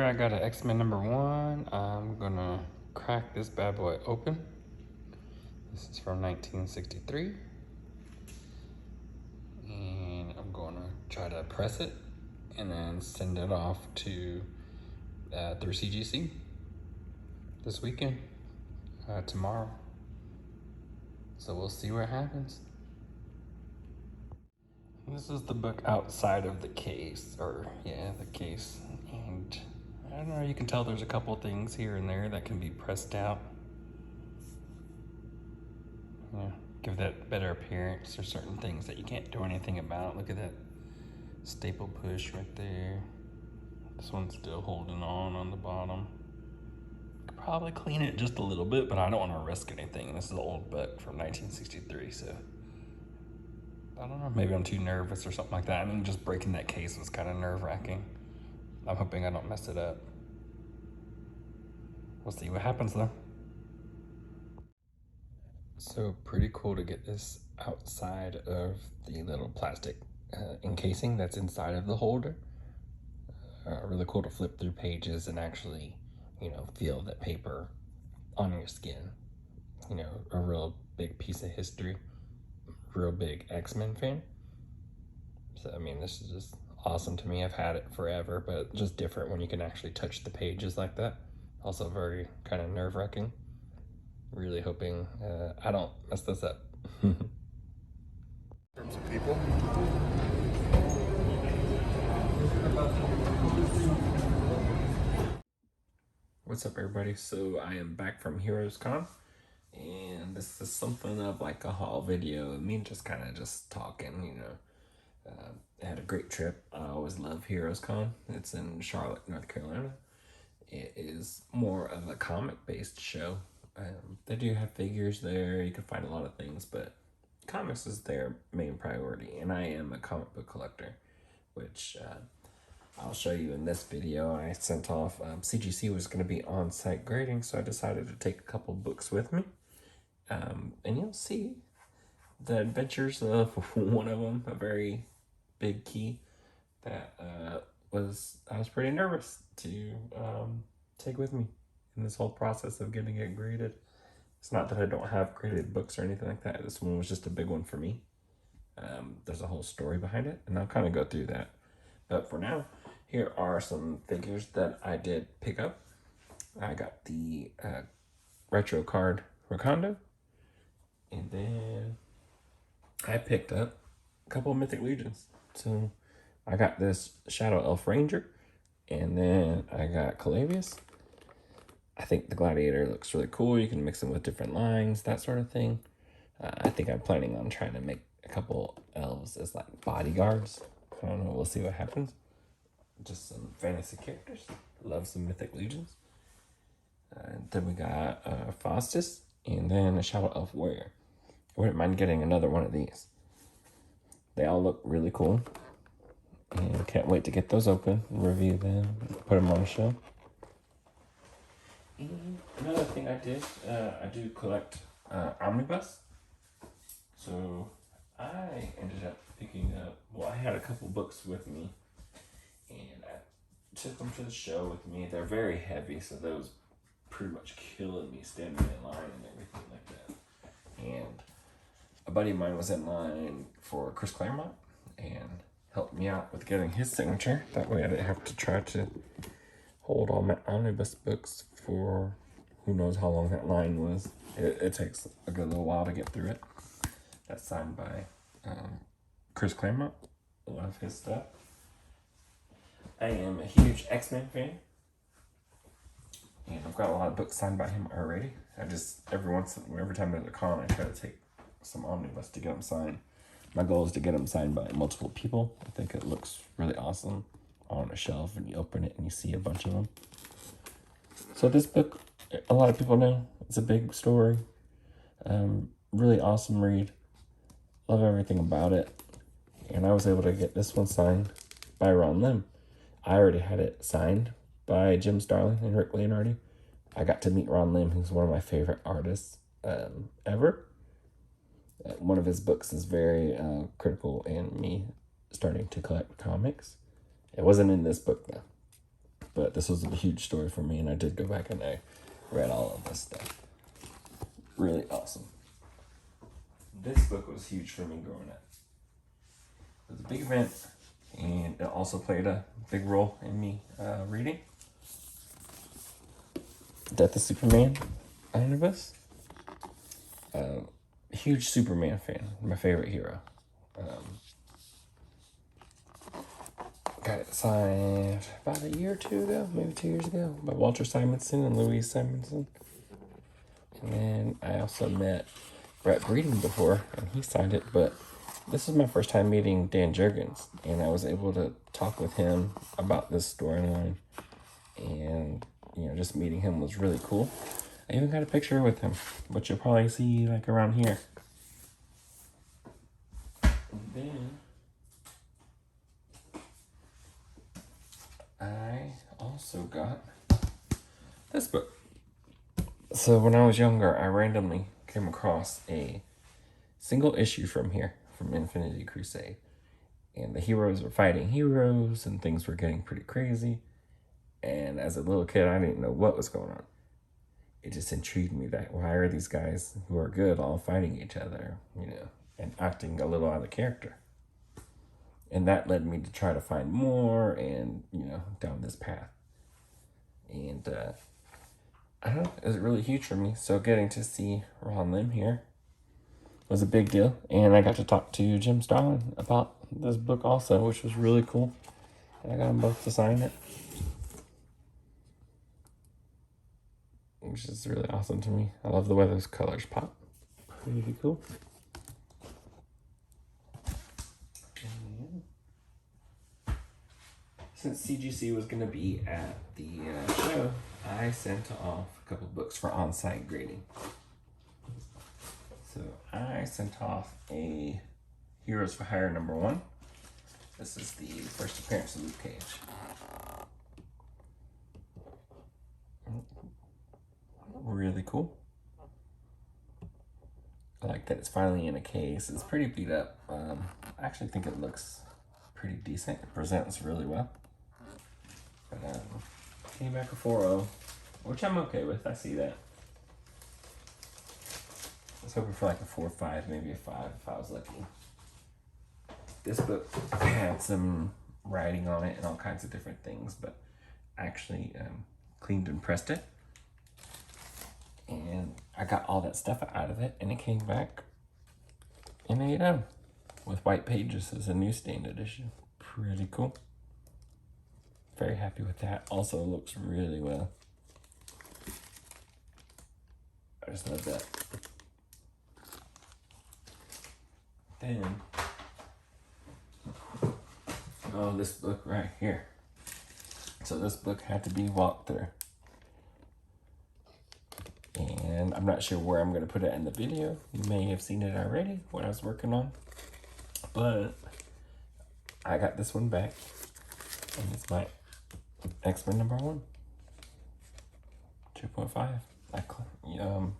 here I got an X-Men #1. I'm gonna crack this bad boy open. This is from 1963. And I'm gonna try to press it and then send it off to through CGC this weekend, tomorrow. So we'll see what happens. This is the book outside of the case, or yeah, the case. And I don't know, you can tell there's a couple things here and there that can be pressed out. Yeah, give that better appearance. There's certain things that you can't do anything about. Look at that staple push right there. This one's still holding on the bottom. Could probably clean it just a little bit, but I don't want to risk anything. This is an old book from 1963, so I don't know, maybe I'm too nervous or something like that. I mean, just breaking that case was kind of nerve-wracking. I'm hoping I don't mess it up. We'll see what happens though. So pretty cool to get this outside of the little plastic encasing that's inside of the holder. Really cool to flip through pages and actually, feel that paper on your skin. A real big piece of history. Real big X-Men fan. So, I mean, this is just awesome to me. I've had it forever, but just different when you can actually touch the pages like that. Also very kind of nerve-wracking. Really hoping I don't mess this up. In terms of people. What's up, everybody? So I am back from Heroes Con, and this is something of like a haul video. Me just kind of just talking, I had a great trip. I always love Heroes Con. It's in Charlotte, North Carolina. It is more of a comic-based show. They do have figures there. You can find a lot of things, but comics is their main priority, and I am a comic book collector, which I'll show you in this video. I sent off, CGC was going to be on-site grading, so I decided to take a couple books with me, and you'll see the adventures of one of them, a very big key that I was pretty nervous to take with me in this whole process of getting it graded. It's not that I don't have graded books or anything like that. This one was just a big one for me. There's a whole story behind it, and I'll kind of go through that. But for now, here are some figures that I did pick up. I got the retro card Wakanda, and then I picked up a couple of Mythic Legions. So I got this Shadow Elf Ranger, and then I got Calavius. I think the Gladiator looks really cool. You can mix them with different lines, that sort of thing. I think I'm planning on trying to make a couple elves as like bodyguards. I don't know, we'll see what happens. Just some fantasy characters. Love some Mythic Legions. Then we got Faustus, and then a Shadow Elf Warrior. I wouldn't mind getting another one of these. They all look really cool, and can't wait to get those open, review them, put them on a show. And another thing I did, I do collect omnibus. So I ended up picking up, well, I had a couple books with me, and I took them to the show with me. They're very heavy, so that was pretty much killing me standing in line and everything like that. And a buddy of mine was in line for Chris Claremont and helped me out with getting his signature. That way I didn't have to try to hold all my omnibus books for who knows how long that line was. It takes a good little while to get through it. That's signed by Chris Claremont. I love his stuff. I am a huge X-Men fan, and I've got a lot of books signed by him already. Every time there's a con, I try to take some omnibus to get them signed. My goal is to get them signed by multiple people. I think it looks really awesome on a shelf, and you open it and you see a bunch of them. So this book, a lot of people know, it's a big story. Really awesome read. Love everything about it. And I was able to get this one signed by Ron Lim. I already had it signed by Jim Starlin and Rick Leonardi. I got to meet Ron Lim, who's one of my favorite artists ever. One of his books is very critical in me starting to collect comics. It wasn't in this book, though. but this was a huge story for me, and I did go back and I read all of this stuff. Really awesome. This book was huge for me growing up. It was a big event, and it also played a big role in me reading Death of Superman omnibus. Huge Superman fan, my favorite hero. Got it signed about a year or two ago, maybe 2 years ago, by Walter Simonson and Louise Simonson. And then I also met Brett Breeding before, and he signed it, but this is my first time meeting Dan Jurgens, and I was able to talk with him about this storyline, and just meeting him was really cool. I even got a picture with him, which you'll probably see like around here. And then I also got this book. So when I was younger, I randomly came across a single issue from here, from Infinity Crusade. And the heroes were fighting heroes, and things were getting pretty crazy. And as a little kid, I didn't know what was going on. It just intrigued me that why are these guys who are good all fighting each other, and acting a little out of character. And that led me to try to find more and, down this path. And I don't know, it was really huge for me. So getting to see Ron Lim here was a big deal. And I got to talk to Jim Starlin about this book also, which was really cool. And I got them both to sign it, which is really awesome to me. I love the way those colors pop. Pretty cool. Since CGC was going to be at the show, I sent off a couple books for on-site grading. So I sent off a Heroes for Hire #1. This is the first appearance of Luke Cage. Really cool. I like that it's finally in a case. It's pretty beat up. I actually think it looks pretty decent. It presents really well. But came back a 4.0, which I'm okay with. I see that. I was hoping for like a 4.5, maybe a 5 if I was lucky. This book had some writing on it and all kinds of different things, but actually cleaned and pressed it. And I got all that stuff out of it, and it came back in A&M with white pages as a newsstand edition. Pretty cool. Very happy with that. Also looks really well. I just love that. Then, this book right here. So this book had to be walked through. And I'm not sure where I'm going to put it in the video. You may have seen it already, what I was working on. But I got this one back. And it's my X-Men #1. 2.5.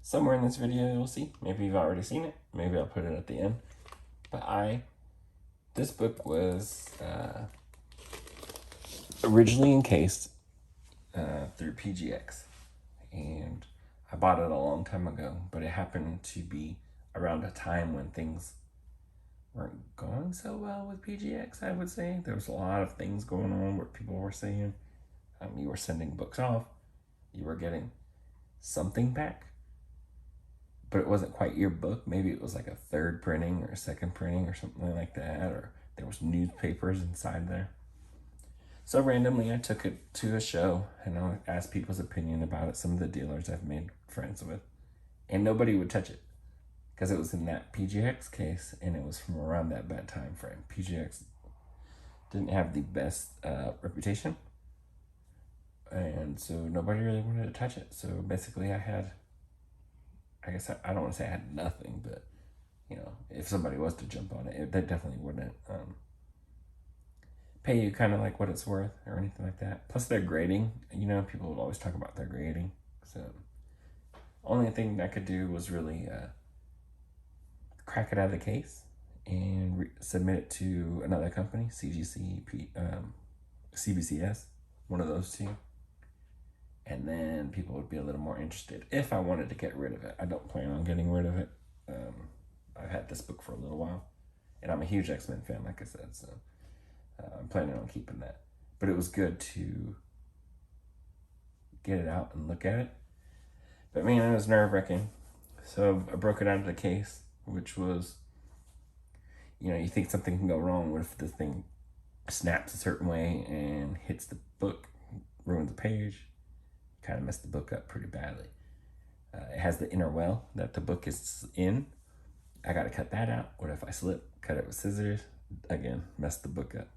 Somewhere in this video you'll see. Maybe you've already seen it. Maybe I'll put it at the end. But this book was originally encased through PGX. And I bought it a long time ago, but it happened to be around a time when things weren't going so well with PGX, I would say. There was a lot of things going on where people were saying you were sending books off, you were getting something back, but it wasn't quite your book. Maybe it was like a third printing or a second printing or something like that, or there was newspapers inside there. So randomly I took it to a show and I asked people's opinion about it, some of the dealers I've made friends with, and nobody would touch it because it was in that PGX case and it was from around that bad time frame. PGX didn't have the best reputation, and so nobody really wanted to touch it. So basically I don't want to say I had nothing, but if somebody was to jump on it, they definitely wouldn't pay you kind of like what it's worth or anything like that. Plus their grading, people would always talk about their grading. So only thing I could do was really crack it out of the case and submit it to another company, CGC, CBCS. one of those two. And then people would be a little more interested if I wanted to get rid of it. I don't plan on getting rid of it. I've had this book for a little while, and I'm a huge X-Men fan, like I said, so I'm planning on keeping that. But it was good to get it out and look at it. But man, it was nerve-wracking. So I broke it out of the case, which was, you think something can go wrong. What if the thing snaps a certain way and hits the book, ruins the page? Kind of messed the book up pretty badly. It has the inner well that the book is in. I got to cut that out. What if I slip, cut it with scissors? Again, messed the book up.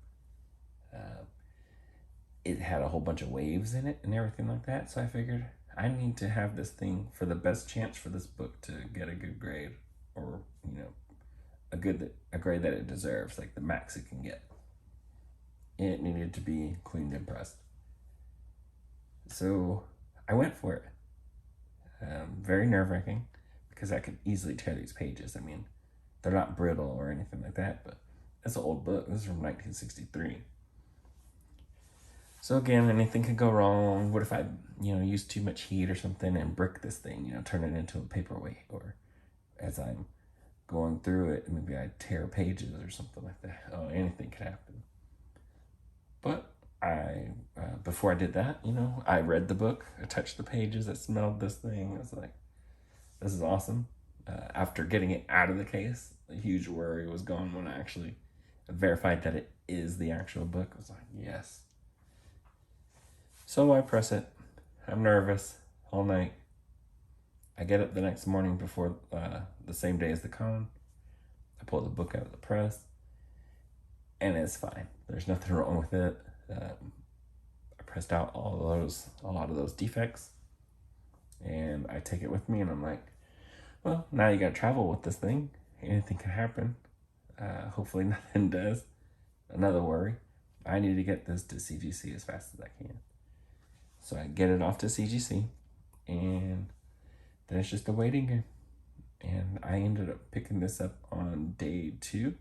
It had a whole bunch of waves in it and everything like that. So I figured I need to have this thing for the best chance for this book to get a good grade, or a grade that it deserves, like the max it can get. It needed to be cleaned and pressed. So I went for it. Very nerve-wracking because I could easily tear these pages. I mean, they're not brittle or anything like that, but it's an old book. This is from 1963. So again, anything could go wrong. What if I, use too much heat or something and brick this thing, turn it into a paperweight, or as I'm going through it, maybe I tear pages or something like that. Oh, anything could happen. But before I did that, I read the book, I touched the pages, I smelled this thing. I was like, this is awesome. After getting it out of the case, the huge worry was gone when I actually verified that it is the actual book. I was like, yes. So I press it. I'm nervous all night. I get up the next morning before the same day as the con. I pull the book out of the press, and it's fine. There's nothing wrong with it. I pressed out a lot of those defects, and I take it with me, and I'm like, well, now you got to travel with this thing. Anything can happen. Hopefully nothing does. Another worry. I need to get this to CGC as fast as I can. So I get it off to CGC, and then it's just a waiting game. And I ended up picking this up on day 2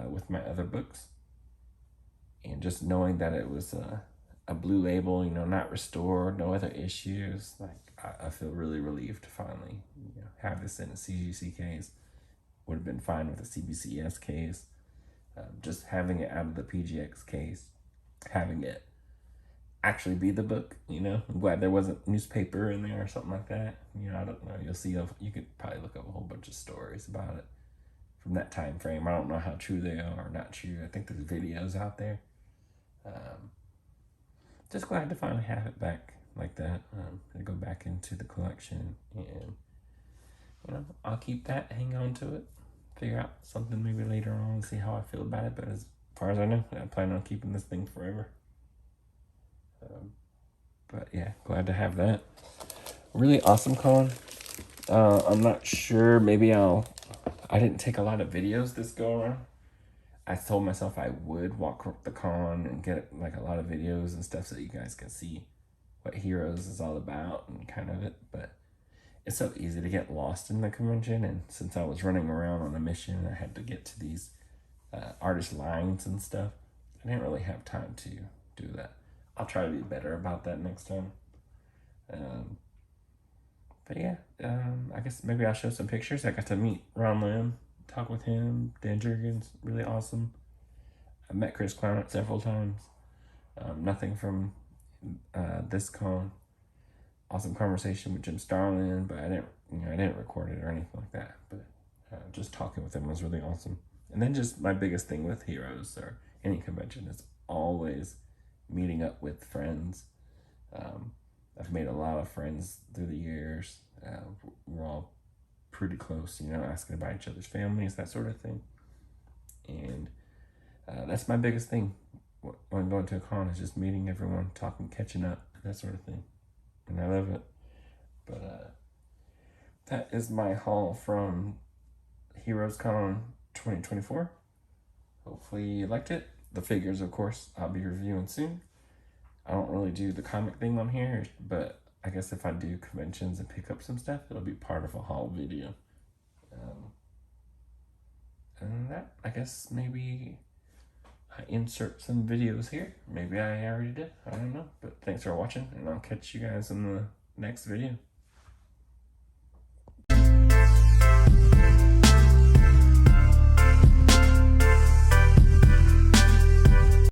with my other books. And just knowing that it was a blue label, not restored, no other issues, like I feel really relieved to finally have this in a CGC case. Would have been fine with a CBCS case. Just having it out of the PGX case, having it actually be the book, I'm glad there wasn't newspaper in there or something like that. I don't know. You'll see, you could probably look up a whole bunch of stories about it from that time frame. I don't know how true they are or not true. I think there's videos out there. Just glad to finally have it back like that. To go back into the collection, and I'll keep that, hang on to it, figure out something maybe later on, see how I feel about it. But as far as I know, I plan on keeping this thing forever. But yeah, glad to have that. Really awesome con. I'm not sure. Maybe I didn't take a lot of videos this go around. I told myself I would walk the con and get like a lot of videos and stuff so you guys can see what Heroes is all about and kind of it. But it's so easy to get lost in the convention, and since I was running around on a mission, I had to get to these artist lines and stuff. I didn't really have time to do that. I'll try to be better about that next time. But yeah, I guess maybe I'll show some pictures. I got to meet Ron Lim, talk with him. Dan Jurgens, really awesome. I met Chris Clownett several times. Nothing from this con. Awesome conversation with Jim Starlin, but I didn't record it or anything like that. But just talking with him was really awesome. And then just my biggest thing with Heroes or any convention is always meeting up with friends. I've made a lot of friends through the years. We're all pretty close, asking about each other's families, that sort of thing. And that's my biggest thing when going to a con, is just meeting everyone, talking, catching up, that sort of thing. And I love it. But that is my haul from Heroes Con 2024. Hopefully you liked it. The figures, of course, I'll be reviewing soon. I don't really do the comic thing on here, but I guess if I do conventions and pick up some stuff, it'll be part of a haul video. And that, I guess maybe insert some videos here. Maybe I already did. I don't know. But thanks for watching, and I'll catch you guys in the next video.